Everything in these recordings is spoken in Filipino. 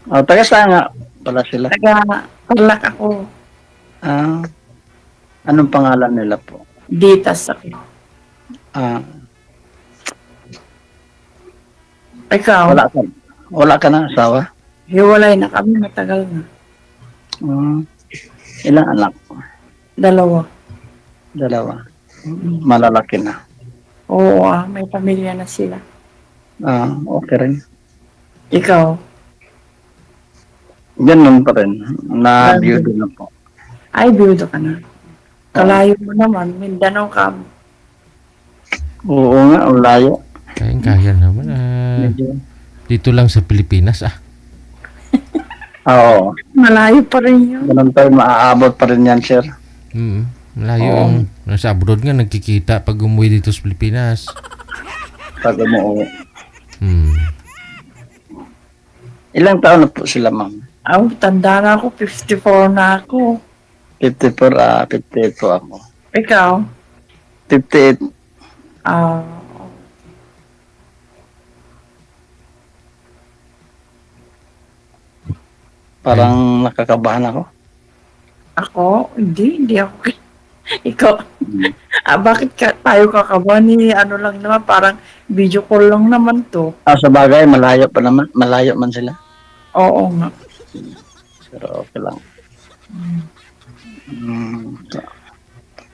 Oh, taga saan nga pala sila? Taga-Tarlac ako. Ah, anong pangalan nila po? Ditas ako. Ah, Ikaw, wala ka. Wala ka na asawa? hiwalay na kami, matagal na. Hmm. Ilang anak? 2. Dalawa. Malalaki na. Oo, may pamilya na sila. Ah, okay rin. Ikaw, Ganun pa rin. Na-beauty na po. ay, biyudo ka na. Kalayo mo naman, Mindanao ka. Oo nga, ang layo. Kaya naman. Medyo. Dito lang sa Pilipinas Oo. Malayo pa rin yun. Ganun pa rin, maaabot pa rin yan, sir. Malayo ang nasa abroad nga nagkikita pag umuwi dito sa Pilipinas. Pag umuwi. Ilang taon na po sila, ma'am? Tanda na ako, 54 na ako. 54, 52 ako. Ikaw, 58. ah, Parang nakakabahan ako. ako, hindi ako. Ikaw, bakit tayo kakabahan ni ano lang naman, parang video call lang naman to. Sa bagay, malayo pa naman. Malayo man sila. Oo nga. Pero okay lang.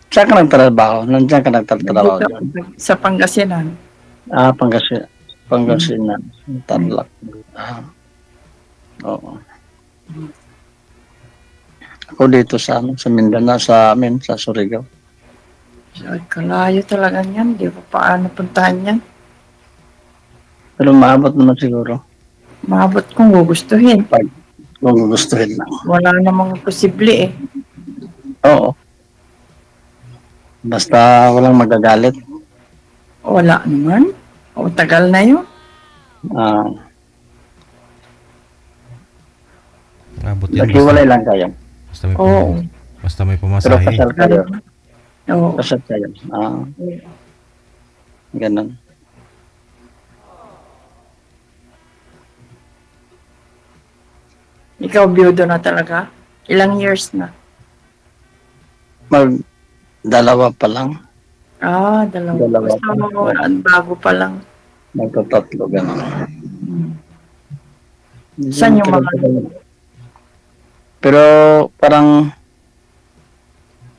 Saan ka nagtatrabaho? Nandiyan ka nagtatrabaho Dito, dyan? sa Pangasinan. Pangasinan. Tarlac. Oo. Ako dito sa Mindanao, sa amin, sa Surigao. Ay, kalayo talaga yan. Di pa paano puntahan yan. Pero maabot naman siguro. Maabot kung gugustuhin. Kung gugustuhin lang. Wala namang posible eh. Oo. Basta walang magagalit. Wala naman. O, tagal na yun. Abot yan. Naghiwalay lang kayo. Basta may Pero pamasahe. kasal kayo. Oo. Kasal kayo. Ganun. Ikaw, biyudo na talaga? Ilang years na? Dalawa pa lang. Dalawa. Dalawa pa. Basta bago pa lang. Magtatatlo, ganun. Saan yung mga... Pero parang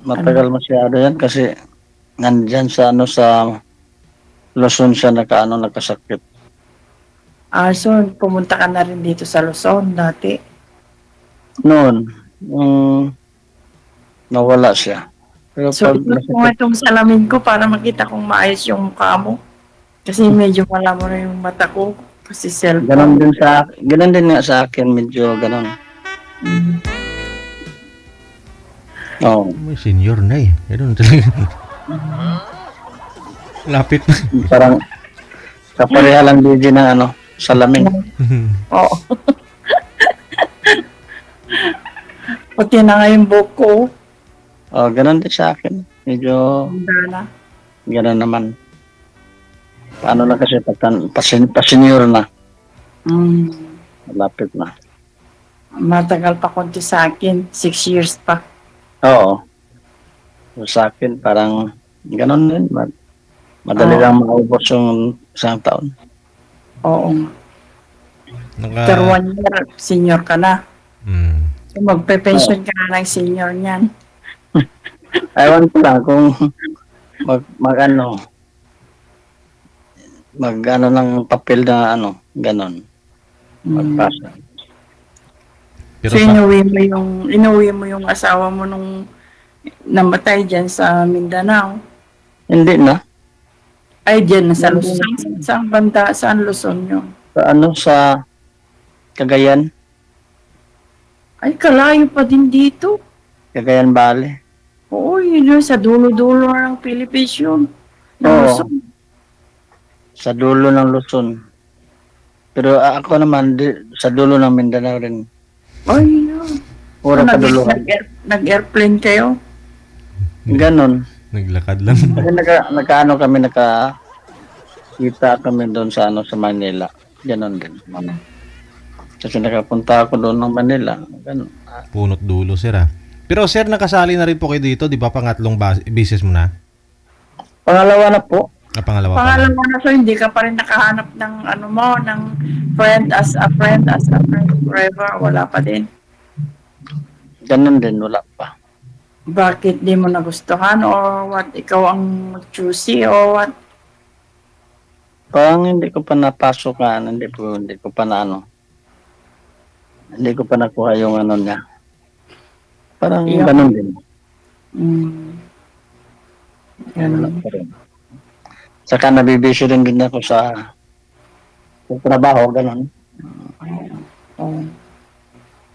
matagal masyado yan kasi nandyan sa Luzon siya nakasakit. So pumunta ka na rin dito sa Luzon dati? Noon, nawala siya. Pero So ikot mo itong salamin ko para makita kong maayos yung mukha mo. Kasi medyo malabo na yung mata ko. Kasi cellphone. Ganon din nga sa akin, medyo ganon. Oo. May senior na eh. Ganun talaga. Lapit na. Parang kapareha lang din ng salamin. Oo. Pati na nga yung buhok ko. Ganon din sa akin. Medyo ganon naman. Paano na kasi pa-senior na. Malapit na. Matagal pa konti sa akin. 6 years pa. Oo. So, sa akin, parang ganon din. Madali lang maubos yung isang taon. Oo. After 1 year, senior ka na. So, magpe-pension ka na ng senior niyan. Ewan ko lang kung mag-ano ng papel na ganon. Magpasa. So, inuwi mo yung asawa mo nung namatay dyan sa Mindanao? Hindi na. Ay, dyan na sa Luzon. Saan banda? Saan Luzon yun? Sa Cagayan. Ay, kalayo pa din dito. Cagayan Valley. Oo, yun sa dulo-dulo ng Philippines yun. Luzon. Sa dulo ng Luzon. Pero ako naman, sa dulo ng Mindanao rin. Ay, yun. Pura kaduluhan. Nag-airplane kayo? Ganon. Naglakad lang. Kasi nakita kami doon sa Manila. Ganon din. Kasi nakapunta ako doon ng Manila. Ganun. Punot dulo, sir ah. Pero sir, nakasali na rin po kayo dito, di ba? Pangatlong beses mo na? Pangalawa na po. Pangalawa pa lang. Pangalan mo na, so hindi ka pa rin nakahanap ng ano mo, ng friend as a friend forever. Wala pa din. Ganun din, wala pa. Bakit di mo nagustuhan or what? Ikaw ang choosy or what? Parang hindi ko pa napasukan, hindi ko pa na ano. Hindi ko pa nakuha yung ano niya. Parang Yeah. ganun din. Wala Ganun. pa rin. Saka nabibisi rin ako sa trabaho, ganun. Oh.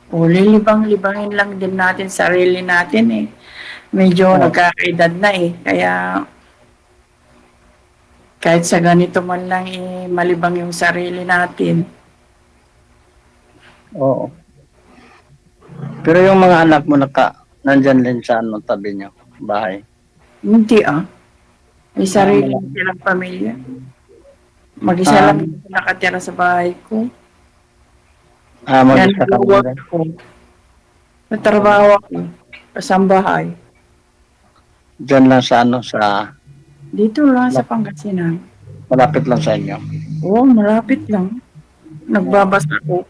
O, lilibang-libangin lang din natin sarili natin eh. Medyo nagkakaedad na eh. Kaya kahit sa ganito man lang eh, malibang yung sarili natin. Oo. Pero yung mga anak mo nandyan din sa ano, tabi niyo, bahay. Hindi ah. May sarili silang pamilya. Mag-isa lang ako nakatira sa bahay ko. Yan, Mag-isa ka nag-work lang. ko. Natrabaho ako sa bahay. Diyan lang sa ano, sa Dito lang sa Pangasinan. malapit lang sa inyo. Oo, malapit lang. Nagbabas ako.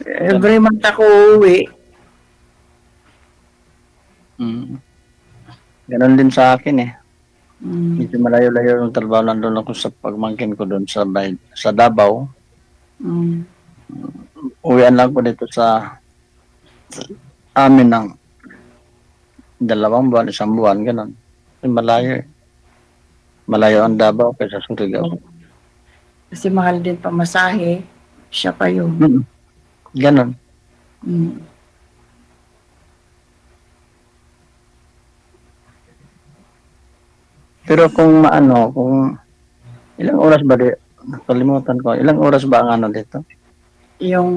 Every month ako uuwi. Ganon din sa akin eh. Mm. Medyo malayo-layo yung trabaho. Nandun ako sa pagmangkin ko doon sa Davao. Mm. Uwian lang ko dito sa amin ng 2 buwan, 1 buwan, ganon. Malayo eh. Malayo ang Davao kaysa Surigao. Kasi mahal din pamasahe. Siya pa yun. Ganon. Mm. Pero kung kung ilang oras ba nakalimutan ko, ilang oras ba ang ano dito? Yung,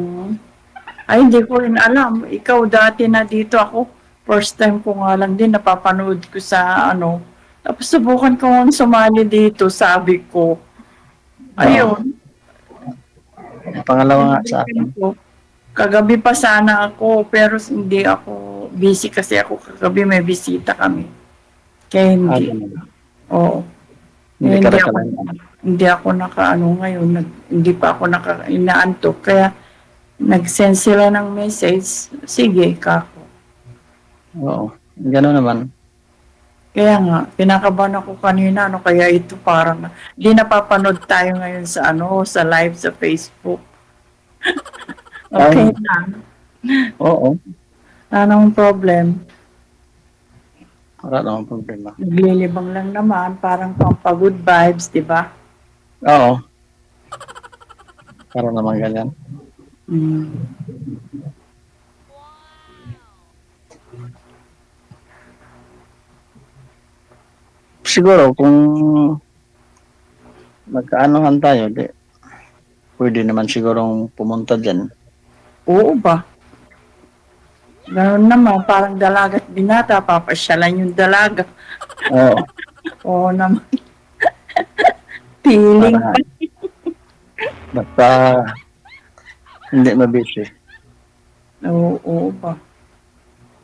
ay hindi ko rin alam. Ikaw dati na dito ako. First time ko nga lang din napapanood ko sa ano. Tapos subukan ko ang sumali dito, sabi ko. Ayun. Pangalawa nga sa akin. Kagabi pa sana ako, pero hindi ako busy kasi ako kagabi may bisita kami. Kaya hindi. Oo. Hindi ka ako, hindi ako nakaano ngayon, hindi pa ako inaantok. Kaya nag-send sila ng message, sige kako. Oo. Gano'n naman. Kaya nga, pinakabahan ako kanina, ano kaya ito parang, di napapanood tayo ngayon sa sa live sa Facebook. Okay na. Oo. Anong problem? Wala namang problema. Naglilibang lang naman, parang pampagood vibes, di ba? Oo. Para naman ganyan. Mm. Siguro kung magkaanohan tayo, pwede naman sigurong pumunta dyan. Oo ba? Ganoon naman, parang dalagat binata, papasyalan yung dalaga. Oo. Oo naman. Feeling pa. Basta hindi mabisi. Oo ba?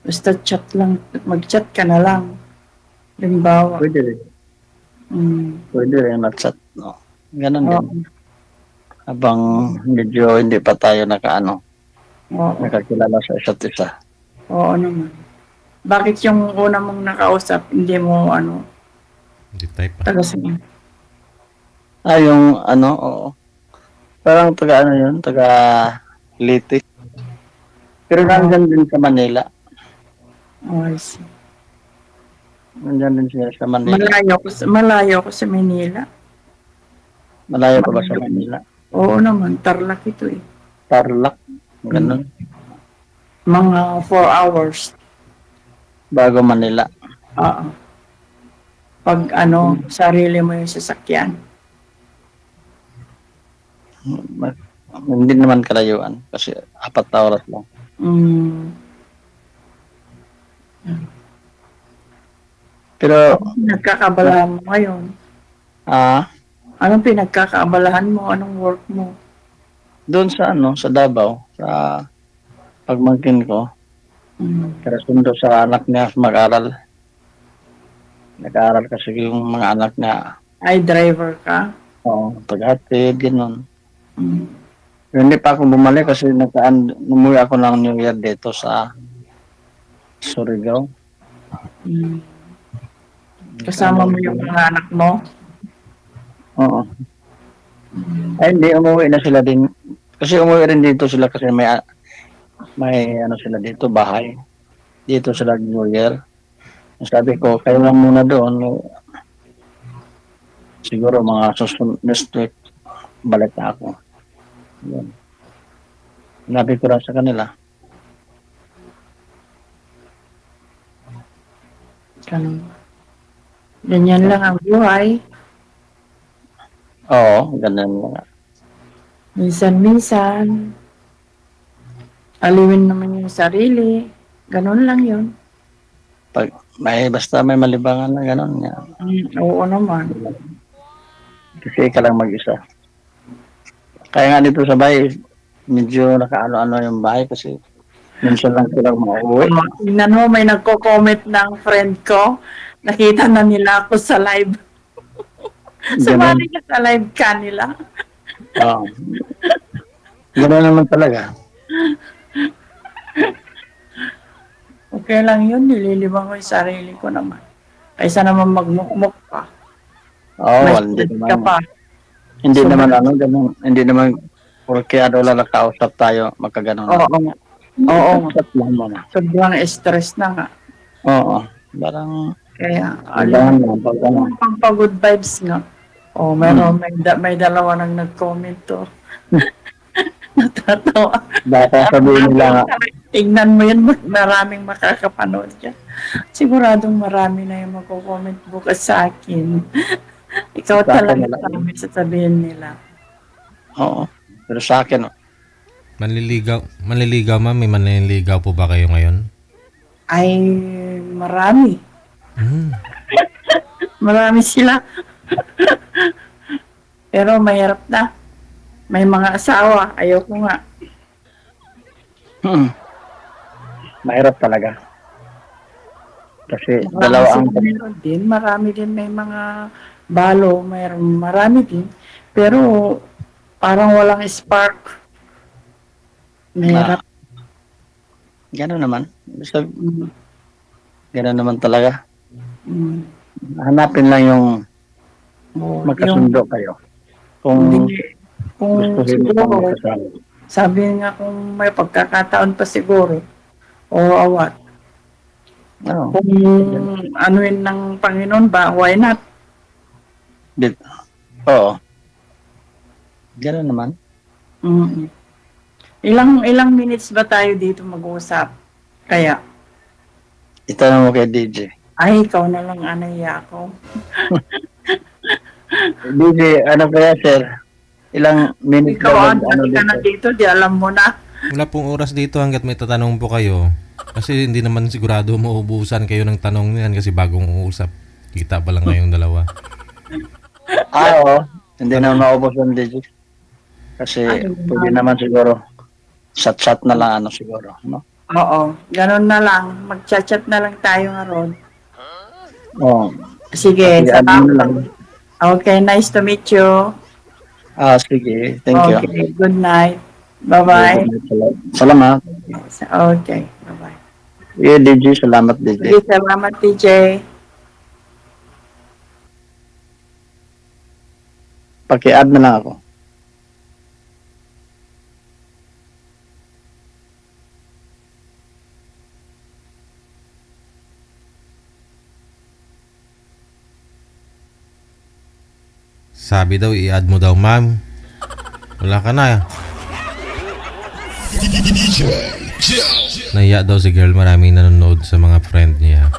Basta chat lang, mag-chat ka na lang. Halimbawa. Pwede rin. Pwede rin mag-chat. No? Ganon din. Habang medyo hindi pa tayo nakakilala sa isa't isa. Oo naman. Bakit yung una mong nakausap, hindi mo Hindi type pa. taga-sabi? Yung oo. Parang taga Leyte. Pero nandyan din sa Manila. Oh, I see. Nandyan din siya sa Manila. Malayo ko sa Manila. Malayo pa ba sa Manila? Oo naman, Tarlac ito eh. Tarlac. Ganun. Mga 4 hours. Bago Manila. Oo. Pag sarili mo yung sasakyan. Hindi naman kalayuan kasi 4 na oras lang. Pero Pinagkakabalahan mo ngayon? Anong pinagkakaabalahan mo? Anong work mo? Doon sa ano, sa Davao, sa pagmangkin ko, Mm. karasundo sa anak niya mag-aral. Nag-aaral kasi yung mga anak niya, Ay, driver ka? pag-hatid, gano'n. Mm. Hindi pa ako bumalik kasi umuwi ako ng New Year dito sa Surigao. Mm. Kasama mo yung mga anak mo? Oo. Ay, hindi, umuwi na sila din. Kasi umuwi rin dito sila kasi may ano sila dito, bahay. Dito sila New Year. Sabi ko, kayo lang muna doon. Siguro mga susunod next week, balik na ako. Yun. Sinabi ko rin sa kanila. Ganun. Ganyan lang ang buhay. Oo, ganun mga. Minsan-minsan, aliwin naman yung sarili. Ganun lang yun. Pag basta may malibangan na gano'n nga. Oo naman. Kasi ka lang mag-isa. Kaya nga dito sa bahay, medyo nakaano-ano yung bahay kasi minsan lang silang mauwi. Tingnan mo, may nagko-comment ng friend ko. Nakita na nila ako sa live. Sumali ka sa live kanila. Oo. Gano'n naman talaga. Okay lang yun, nililibang ko yung sarili ko naman. Kaysa naman magmukmuk pa. Oo, May hindi stress ka naman. pa. Hindi So, naman ano, ganun, hindi naman porque ano lang nakausap tayo, magkaganon. Oo nga. Oo nga. Usap lang muna. Sobrang stress na nga. Oo. Parang, Kaya, kailangan mo, pag ano. pang good vibes nga. Oh, meron, may dalawa nang nag-comment to. Natatawa. Baka sabihin nila nga, Tingnan mo yun, maraming makakapanood dyan. Siguradong marami na yung magko-comment bukas sa akin. Ikaw Sa akin talaga wala. sabi sasabihin nila. oo. Pero sa akin, Manliligaw ma'am, may manliligaw po ba kayo ngayon? Ay, marami. Hmm. Marami sila. Pero mahirap na. May mga asawa. Ayoko nga. mahirap talaga. Kasi dalawa ang Marami din may mga balo, marami din. Pero parang walang spark. Mahirap. gano'n naman. Basta, Mm. gano'n naman talaga. Mm. Hanapin lang yung Oo, magkasundo kayo. Kung kung gusto mo siguro, magkasama. sabi nga kung may pagkakataon pa siguro, o awat. Oo. Kung anuin ng Panginoon ba, why not? Oo. Gano'n naman. Mm. Ilang minutes ba tayo dito mag-uusap? Kaya, Itanong mo kay DJ. ay, ikaw na lang, anaya ako. DJ, ano kaya sir? Ilang minutes Ikaw, ba ano ka na dito, di alam mo na. Wala pong oras dito hanggat may tatanong po kayo. Kasi hindi naman sigurado mauubusan kayo ng tanong niyan kasi bagong uusap. Kita pa lang kayong dalawa. Oo. Hindi na maubos yung DJ. Kasi pwede naman siguro sat-sat na lang ano siguro. No? Oo, ganun na lang. Mag-chat na lang tayo ngayon. Oo. Sige, Sige, ano na lang. salamat. Okay, nice to meet you. Sige. Thank you. Okay, good night. Bye-bye. Salamat. Okay, bye-bye. Yeah, DJ. Salamat, DJ. Sige, salamat, TJ. Paki-add na lang ako. Sabi daw, i-add mo daw, ma'am. Wala ka na. Nahiya daw si girl, maraming nanonood sa mga friend niya.